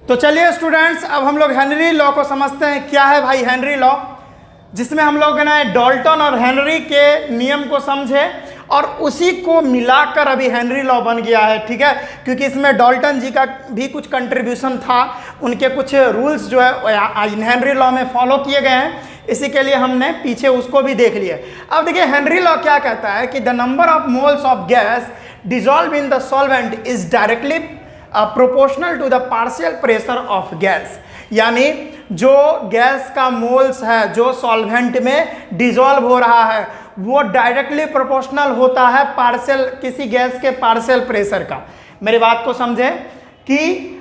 तो चलिए स्टूडेंट्स, अब हम लोग हेनरी लॉ को समझते हैं। क्या है भाई हेनरी लॉ, जिसमें हम लोग ना डाल्टन और हेनरी के नियम को समझे और उसी को मिलाकर अभी हेनरी लॉ बन गया है। ठीक है, क्योंकि इसमें डाल्टन जी का भी कुछ कंट्रीब्यूशन था, उनके कुछ रूल्स जो है हेनरी लॉ में फॉलो किए गए हैं, इसी के लिए हमने पीछे उसको भी देख लिया। अब देखिए हेनरी लॉ क्या कहता है कि the number of moles of gas dissolve in the solvent is directly proportional to the partial pressure of gas. यानी जो गैस का मोल्स है जो सॉल्वेंट में डिजॉल्व हो रहा है वो डायरेक्टली प्रोपोर्शनल होता है पार्शियल किसी गैस के पार्शियल प्रेशर का। मेरी बात को समझे कि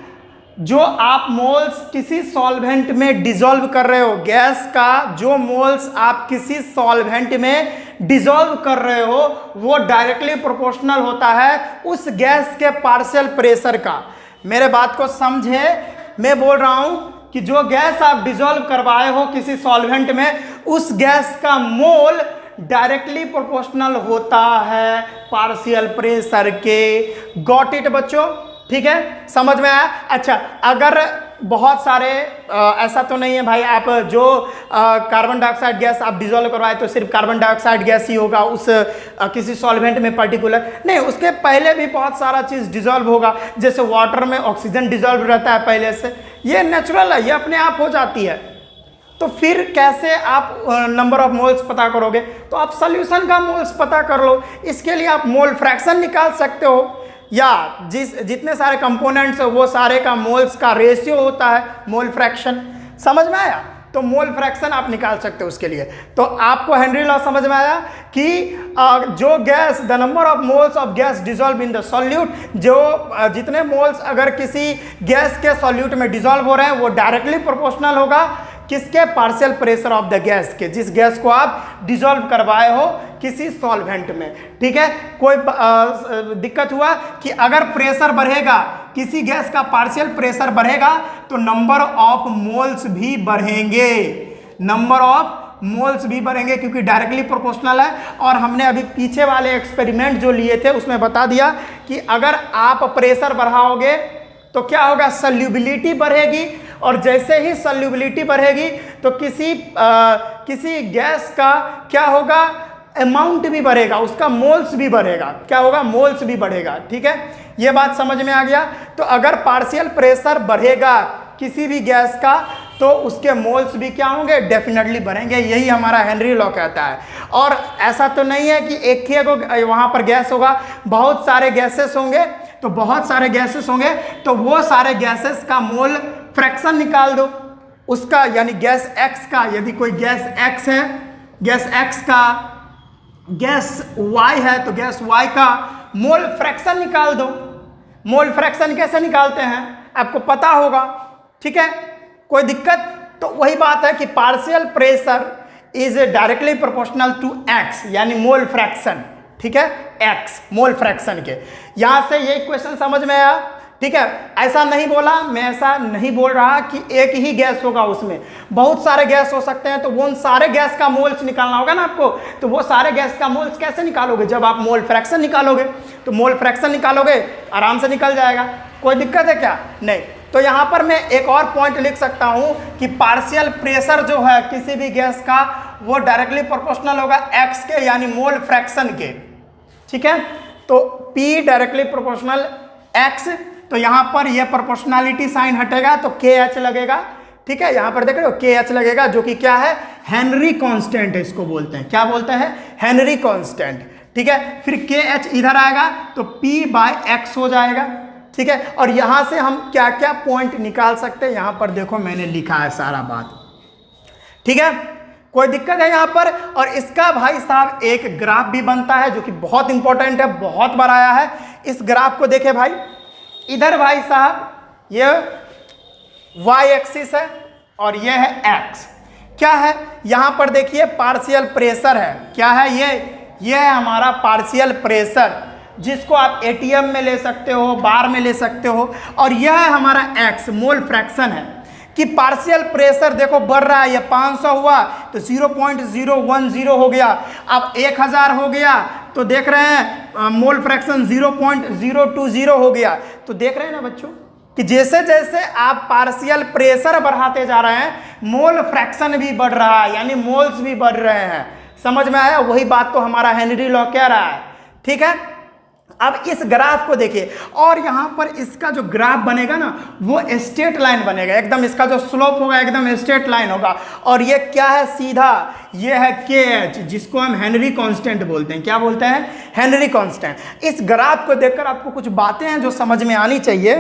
जो आप मोल्स किसी सॉल्वेंट में डिजॉल्व कर रहे हो, गैस का जो मोल्स आप किसी सॉल्वेंट में डिजॉल्व कर रहे हो वो डायरेक्टली प्रोपोर्शनल होता है उस गैस के पार्शियल प्रेशर का। मेरे बात को समझे, मैं बोल रहा हूं कि जो गैस आप डिजॉल्व करवाए हो किसी सॉल्वेंट में उस गैस का मोल डायरेक्टली प्रोपोर्शनल होता है पार्शियल प्रेशर के। गॉट इट बच्चों? ठीक है, समझ में आया? अच्छा, अगर बहुत सारे ऐसा तो नहीं है भाई आप जो कार्बन डाइऑक्साइड गैस आप डिजॉल्व करवाए तो सिर्फ कार्बन डाइऑक्साइड गैस ही होगा उस किसी सॉल्वेंट में पर्टिकुलर, नहीं, उसके पहले भी बहुत सारा चीज़ डिजॉल्व होगा। जैसे वाटर में ऑक्सीजन डिजॉल्व रहता है पहले से, ये नेचुरल है, ये अपने आप हो जाती है। तो फिर कैसे आप नंबर ऑफ मोल्स पता करोगे? तो आप सॉल्यूशन का मोल्स पता कर लो। इसके लिए आप मोल फ्रैक्शन निकाल सकते हो, या जितने सारे कंपोनेंट्स वो सारे का मोल्स का रेशियो होता है मोल फ्रैक्शन। समझ में आया? तो मोल फ्रैक्शन आप निकाल सकते हो उसके लिए। तो आपको हेनरी लॉ समझ में आया कि जो gas the number of moles of gas dissolve in the solute, जो जितने मोल्स अगर किसी गैस के सॉल्यूट में डिजॉल्व हो रहे हैं वो डायरेक्टली प्रोपोर्शनल होगा किसके? Partial pressure of the gas के, जिस गैस को आप डिजॉल्व करवाए हो किसी सॉल्वेंट में। ठीक है, कोई दिक्कत हुआ कि अगर प्रेशर बढ़ेगा किसी गैस का पार्शियल प्रेशर बढ़ेगा तो नंबर ऑफ मोल्स भी बढ़ेंगे, नंबर ऑफ मोल्स भी बढ़ेंगे क्योंकि डायरेक्टली प्रोपोर्शनल है। और हमने अभी पीछे वाले एक्सपेरिमेंट जो लिए थे उसमें बता दिया कि अगर आप प्रेशर बढ़ाओगे तो क्या होगा? सॉल्युबिलिटी बढ़ेगी, और जैसे ही सॉल्युबिलिटी बढ़ेगी तो किसी गैस का क्या होगा? अमाउंट भी बढ़ेगा, उसका मोल्स भी बढ़ेगा। क्या होगा? मोल्स भी बढ़ेगा। ठीक है, ये बात समझ में आ गया? तो अगर पार्शियल प्रेशर बढ़ेगा किसी भी गैस का तो उसके मोल्स भी क्या होंगे? डेफिनेटली बढ़ेंगे। यही हमारा हेनरी लॉ कहता है। और ऐसा तो नहीं है कि एक ही वहाँ पर गैस होगा, बहुत सारे गैसेस होंगे, तो बहुत सारे गैसेस होंगे तो वो सारे गैसेस का मोल फ्रैक्शन निकाल दो उसका, यानी गैस एक्स का, यदि कोई गैस एक्स है, गैस एक्स का गैस वाई है तो गैस वाई का मोल फ्रैक्शन निकाल दो। मोल फ्रैक्शन कैसे निकालते हैं आपको पता होगा। ठीक है, कोई दिक्कत? तो वही बात है कि partial pressure is directly proportional to x, यानी मोल फ्रैक्शन। ठीक है, एक्स मोल फ्रैक्शन के। यहां से ये क्वेश्चन समझ में आया? ठीक है, ऐसा नहीं बोला, मैं ऐसा नहीं बोल रहा कि एक ही गैस होगा, उसमें बहुत सारे गैस हो सकते हैं, तो वो उन सारे गैस का मोल्स निकालना होगा ना आपको। तो वो सारे गैस का मोल्स कैसे निकालोगे? जब आप मोल फ्रैक्शन निकालोगे तो मोल फ्रैक्शन निकालोगे, आराम से निकल जाएगा। कोई दिक्कत है क्या? नहीं। तो यहाँ पर मैं एक और पॉइंट लिख सकता हूँ कि पार्शियल प्रेशर जो है किसी भी गैस का वो डायरेक्टली प्रोपोर्शनल होगा एक्स के, यानी मोल फ्रैक्शन के। ठीक है, तो P डायरेक्टली प्रोपोर्शनल एक्स, तो यहाँ पर यह प्रोपोर्शनैलिटी साइन हटेगा तो KH लगेगा। ठीक है, यहाँ पर देख रहे हो KH लगेगा, जो कि क्या है? हेनरी कांस्टेंट है, इसको बोलते हैं। क्या बोलते हैं? Henry constant. ठीक है, फिर KH इधर आएगा तो P/X हो जाएगा। ठीक है, और यहाँ से हम क्या क्या पॉइंट निकाल सकते हैं यहाँ पर देखो मैंने लिखा है सारा बात। ठीक है, कोई दिक्कत है यहाँ पर? और इसका भाई साहब एक ग्राफ भी बनता है जो कि बहुत इंपॉर्टेंट है, बहुत बार आया है। इस ग्राफ को देखे भाई, इधर भाई साहब ये y एक्सिस है और ये है x। क्या है यहाँ पर देखिए? पार्शियल प्रेशर है। क्या है ये है हमारा पार्शियल प्रेशर, जिसको आप ATM में ले सकते हो, बार में ले सकते हो। और यह है हमारा x, मोल फ्रैक्शन है कि पार्शियल प्रेशर देखो बढ़ रहा है। ये 500 हुआ तो 0.010 हो गया, अब 1000 हो गया तो देख रहे हैं मोल फ्रैक्शन 0.020 हो गया। तो देख रहे हैं ना बच्चों, कि जैसे जैसे आप पार्शियल प्रेशर बढ़ाते जा रहे हैं, मोल फ्रैक्शन भी बढ़ रहा है, यानी मोल्स भी बढ़ रहे हैं। समझ में आया? वही बात तो हमारा हेनरी लॉ कह रहा है। ठीक है, अब इस ग्राफ को देखिए, और यहां पर इसका जो ग्राफ बनेगा ना वो स्ट्रेट लाइन बनेगा एकदम, इसका जो स्लोप होगा एकदम स्ट्रेट लाइन होगा। और ये क्या है? सीधा ये है KH, जिसको हम हेनरी कांस्टेंट बोलते हैं। क्या बोलते हैं? Henry constant. इस ग्राफ को देखकर आपको कुछ बातें हैं जो समझ में आनी चाहिए।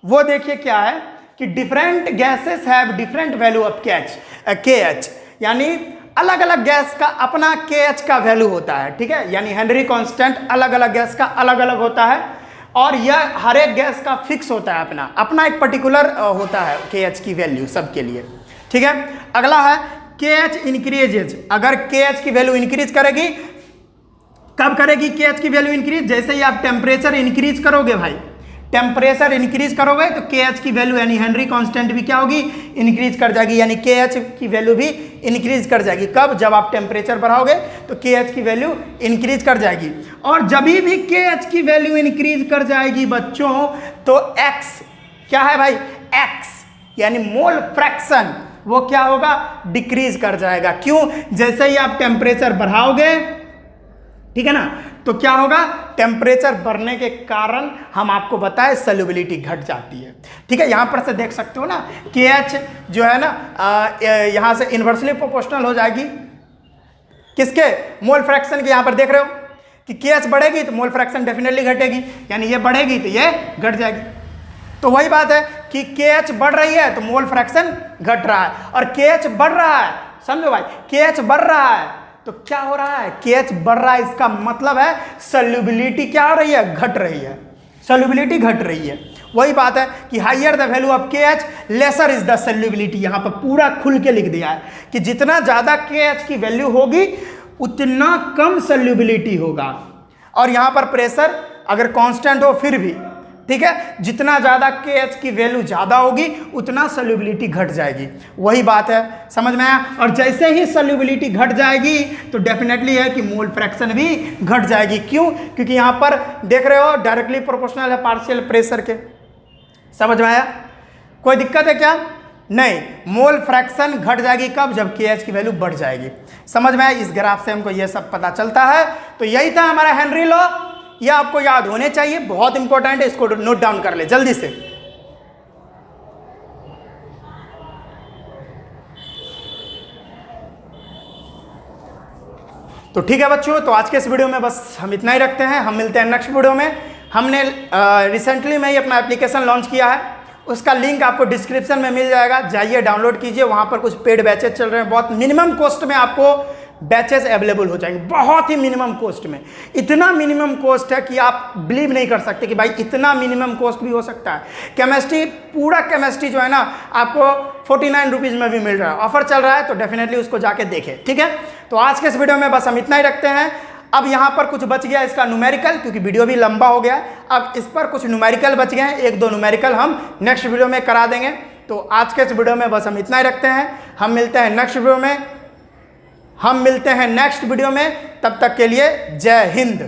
वो देखिए क्या है कि different gases have different value of KH, यानी अलग अलग गैस का अपना KH का वैल्यू होता है। ठीक है, यानी हेनरी कांस्टेंट अलग अलग गैस का अलग अलग होता है, और यह हर एक गैस का फिक्स होता है, अपना अपना एक पर्टिकुलर होता है KH की वैल्यू सबके लिए। ठीक है, अगला है KH इंक्रीजेज। अगर KH की वैल्यू इंक्रीज करेगी, कब करेगी KH की वैल्यू इंक्रीज? जैसे ही आप टेम्परेचर इंक्रीज करोगे भाई, टेम्परेचर इंक्रीज करोगे तो KH की वैल्यू यानी हेनरी कांस्टेंट भी क्या होगी? इंक्रीज कर जाएगी, यानी KH की वैल्यू भी इंक्रीज कर जाएगी। कब? जब आप टेम्परेचर बढ़ाओगे तो KH की वैल्यू इंक्रीज कर जाएगी। और जब भी KH की वैल्यू इंक्रीज कर जाएगी बच्चों, तो X क्या है भाई? X यानी मोल फ्रैक्शन, वो क्या होगा? डिक्रीज कर जाएगा। क्यों? जैसे ही आप टेम्परेचर बढ़ाओगे, ठीक है ना, तो क्या होगा? टेम्परेचर बढ़ने के कारण हम आपको बताएं सॉल्युबिलिटी घट जाती है। ठीक है, यहां पर से देख सकते हो ना KH जो है ना यहां से इन्वर्सली प्रोपोर्शनल हो जाएगी किसके? मोल फ्रैक्शन के। यहां पर देख रहे हो कि KH बढ़ेगी तो मोल फ्रैक्शन डेफिनेटली घटेगी, यानी ये बढ़ेगी तो ये घट जाएगी। तो वही बात है कि KH बढ़ रही है तो मोल फ्रैक्शन घट रहा है, और KH बढ़ रहा है, समझो भाई, KH बढ़ रहा है तो क्या हो रहा है? KH बढ़ रहा है, इसका मतलब है सॉल्युबिलिटी क्या हो रही है? घट रही है, सॉल्युबिलिटी घट रही है। वही बात है कि higher the value of KH lesser is the solubility. यहां पर पूरा खुल के लिख दिया है कि जितना ज्यादा KH की वैल्यू होगी उतना कम सॉल्युबिलिटी होगा। और यहां पर प्रेशर अगर कांस्टेंट हो फिर भी, ठीक है, जितना ज़्यादा KH की वैल्यू ज़्यादा होगी उतना सॉल्युबिलिटी घट जाएगी। वही बात है, समझ में आया? और जैसे ही सॉल्युबिलिटी घट जाएगी तो डेफिनेटली है कि मोल फ्रैक्शन भी घट जाएगी। क्यों? क्योंकि यहाँ पर देख रहे हो डायरेक्टली प्रोपोर्शनल है पार्शियल प्रेशर के। समझ में आया? कोई दिक्कत है क्या? नहीं, मोल फ्रैक्शन घट जाएगी कब? जब KH की वैल्यू बढ़ जाएगी। समझ में आया? इस ग्राफ से हमको यह सब पता चलता है। तो यही था हमारा हेनरी लॉ, यह आपको याद होने चाहिए, बहुत इंपॉर्टेंट है, इसको नोट डाउन कर ले जल्दी से। तो ठीक है बच्चों, तो आज के इस वीडियो में बस हम इतना ही रखते हैं। हम मिलते हैं नेक्स्ट वीडियो में। हमने रिसेंटली में ही अपना एप्लीकेशन लॉन्च किया है, उसका लिंक आपको डिस्क्रिप्शन में मिल जाएगा, जाइए डाउनलोड कीजिए। वहाँ पर कुछ पेड बैचेज चल रहे हैं, बहुत मिनिमम कॉस्ट में आपको बैचेस अवेलेबल हो जाएंगे, बहुत ही मिनिमम कॉस्ट में। इतना मिनिमम कॉस्ट है कि आप बिलीव नहीं कर सकते कि भाई इतना मिनिमम कॉस्ट भी हो सकता है। केमिस्ट्री, पूरा केमिस्ट्री जो है ना आपको 49 रुपीज़ में भी मिल रहा है, ऑफर चल रहा है, तो डेफिनेटली उसको जाके देखें। ठीक है, तो आज के इस वीडियो में बस हम इतना ही रखते हैं। अब यहाँ पर कुछ बच गया इसका न्यूमेरिकल, क्योंकि वीडियो भी लंबा हो गया। अब इस पर कुछ न्यूमेरिकल बच गए हैं, 1-2 न्यूमेरिकल हम नेक्स्ट वीडियो में करा देंगे। तो आज के इस वीडियो में बस हम इतना ही रखते हैं। हम मिलते हैं नेक्स्ट वीडियो में, तब तक के लिए जय हिंद।